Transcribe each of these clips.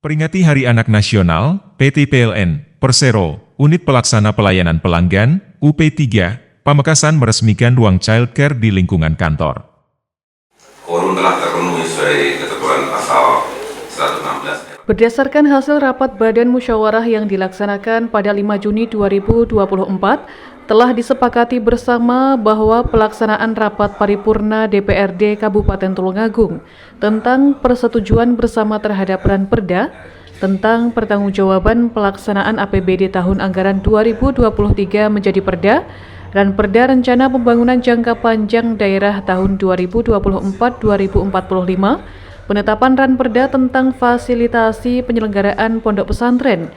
Peringati Hari Anak Nasional, PT PLN, Persero, Unit Pelaksana Pelayanan Pelanggan, UP3, Pamekasan meresmikan ruang childcare di lingkungan kantor. Quorum telah terpenuhi sesuai ketentuan pasal 116. Berdasarkan hasil rapat Badan Musyawarah yang dilaksanakan pada 5 Juni 2024, telah disepakati bersama bahwa pelaksanaan rapat paripurna DPRD Kabupaten Tulungagung tentang persetujuan bersama terhadap Ranperda tentang pertanggungjawaban pelaksanaan APBD tahun anggaran 2023 menjadi Perda, Ranperda Rencana Pembangunan Jangka Panjang Daerah tahun 2024-2045, penetapan Ranperda tentang fasilitasi penyelenggaraan pondok pesantren,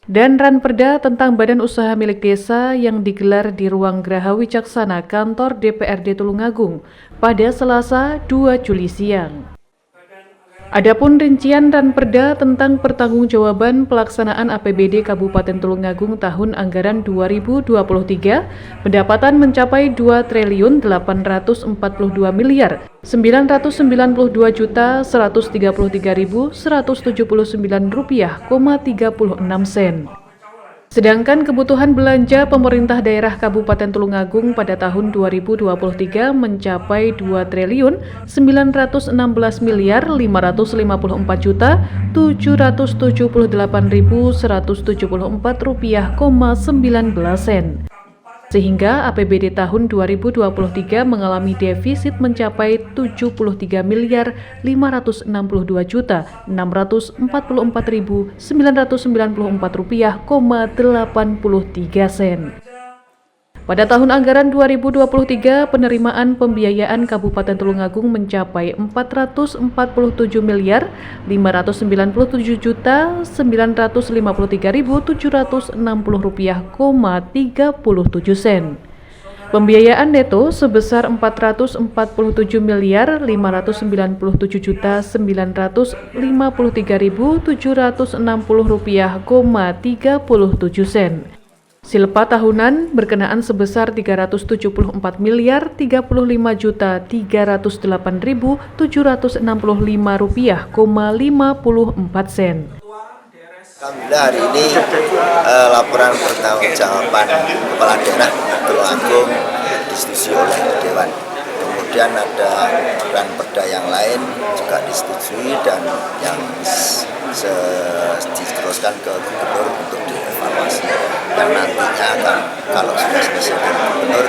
dan Ranperda tentang Badan Usaha Milik Desa yang digelar di Ruang Graha Wicaksana Kantor DPRD Tulungagung pada Selasa 2 Juli siang. Adapun rincian Ranperda tentang pertanggungjawaban pelaksanaan APBD Kabupaten Tulungagung tahun anggaran 2023, pendapatan mencapai 2.992.133.179.179 rupiah,36 sen. Sedangkan kebutuhan belanja pemerintah daerah Kabupaten Tulungagung pada tahun 2023 mencapai 2.916.154.778.174 rupiah,19 sen. Sehingga APBD tahun 2023 mengalami defisit mencapai 73.562.644.994 rupiah,83 sen. Pada tahun anggaran 2023, penerimaan pembiayaan Kabupaten Tulungagung mencapai 447.597.953.760 rupiah,37 sen. Pembiayaan neto sebesar 447.597.953.760 rupiah,37 sen. Silpa tahunan berkenaan sebesar 375.035.308.765 rupiah,54 sen. Alhamdulillah hari ini laporan pertanggungjawaban Kepala Daerah Tulungagung disetujui oleh Dewan. Kemudian ada Ranperda yang lain juga disetujui dan yang diteruskan ke Gubernur untuk dievaluasi. Yang nantinya akan kalau sudah selesai dari Gubernur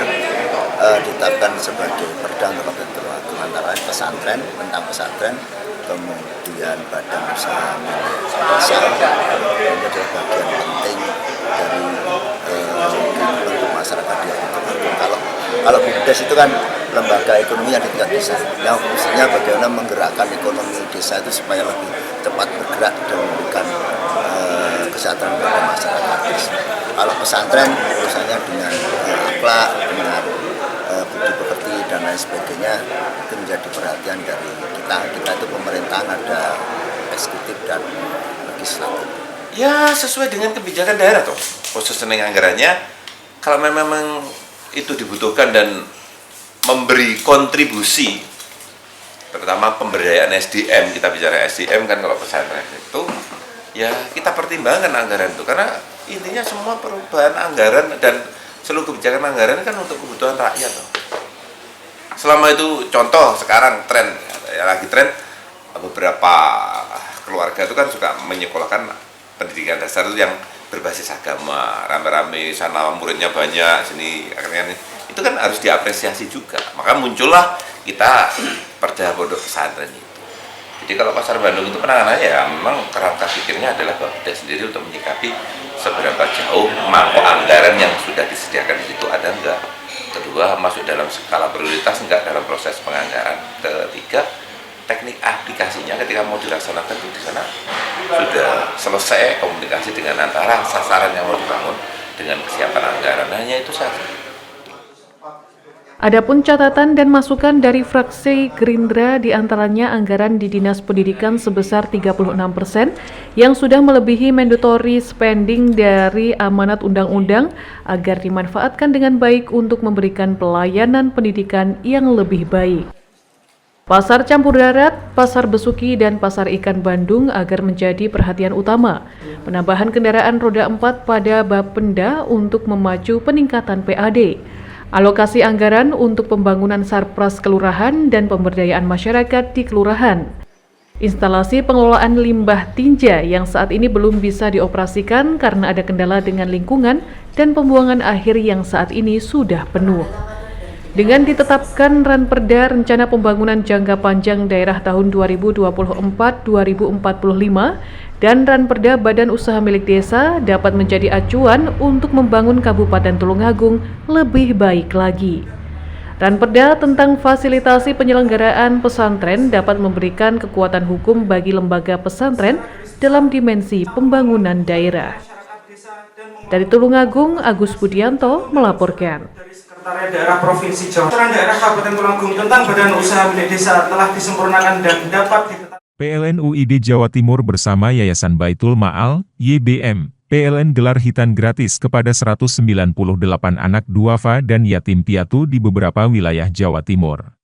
ditetapkan sebagai Perda untuk Kabupaten Tulungagung antara lain pesantren, tentang pesantren, kemudian Badan Usaha Milik Desa. Ini adalah bagian penting dari kehidupan masyarakat di Tulungagung. Kalau BUMDes itu kan lembaga ekonomi yang di tingkat desa, yang fungsinya bagaimana menggerakkan ekonomi desa itu supaya lebih cepat bergerak dan memberikan kesejahteraan kepada masyarakat desa. Kalau pesantren urusannya dengan akhlak, dengan budi pekerti dan lain sebagainya, itu menjadi perhatian dari kita. Kita itu pemerintahan, ada eksekutif dan legislatif. Ya sesuai dengan kebijakan daerah toh, khusus dengan anggarannya. Kalau memang itu dibutuhkan dan memberi kontribusi, terutama pemberdayaan SDM, kita bicara SDM kan kalau pesantren itu, ya kita pertimbangkan anggaran itu, karena intinya semua perubahan anggaran dan seluruh kebijakan anggaran kan untuk kebutuhan rakyat toh. Selama itu contoh sekarang tren, ya lagi tren, beberapa keluarga itu kan suka menyekolahkan pendidikan dasar itu yang berbasis agama, rame-rame, sana muridnya banyak, sini akhirnya itu kan harus diapresiasi juga. Maka muncullah kita Perda Pondok Pesantren itu. Jadi kalau Pasar Bandung itu penanganannya ya memang kerangka pikirnya adalah Bapeda sendiri untuk menyikapi seberapa jauh mangkok anggaran yang sudah disediakan di situ ada enggak. Kedua, masuk dalam skala prioritas enggak dalam proses penganggaran. Ketiga, teknik aplikasinya ketika mau dilaksanakan itu di sana sudah selesai komunikasi dengan antara sasaran yang mau dibangun dengan kesiapan anggaran. Hanya itu saja. Adapun catatan dan masukan dari fraksi Gerindra diantaranya anggaran di Dinas Pendidikan sebesar 36% yang sudah melebihi mandatory spending dari amanat undang-undang agar dimanfaatkan dengan baik untuk memberikan pelayanan pendidikan yang lebih baik. Pasar campur darat, pasar besuki, dan pasar ikan Bandung agar menjadi perhatian utama. Penambahan kendaraan roda 4 pada Bapenda untuk memacu peningkatan PAD. Alokasi anggaran untuk pembangunan sarpras kelurahan dan pemberdayaan masyarakat di kelurahan. Instalasi pengelolaan limbah tinja yang saat ini belum bisa dioperasikan karena ada kendala dengan lingkungan dan pembuangan akhir yang saat ini sudah penuh. Dengan ditetapkan Ranperda Rencana Pembangunan Jangka Panjang Daerah tahun 2024-2045 dan Ranperda Badan Usaha Milik Desa dapat menjadi acuan untuk membangun Kabupaten Tulungagung lebih baik lagi. Ranperda tentang fasilitasi penyelenggaraan pesantren dapat memberikan kekuatan hukum bagi lembaga pesantren dalam dimensi pembangunan daerah. Dari Tulungagung, Agus Budianto melaporkan. Sekretariat Daerah Provinsi Jawa Tengah Daerah Kabupaten Tulungagung tentang Badan Usaha Milik Desa telah disempurnakan dan dapat ditetapkan. PLN UID Jawa Timur bersama Yayasan Baitul Ma'al, YBM, PLN gelar hitan gratis kepada 198 anak duafa dan yatim piatu di beberapa wilayah Jawa Timur.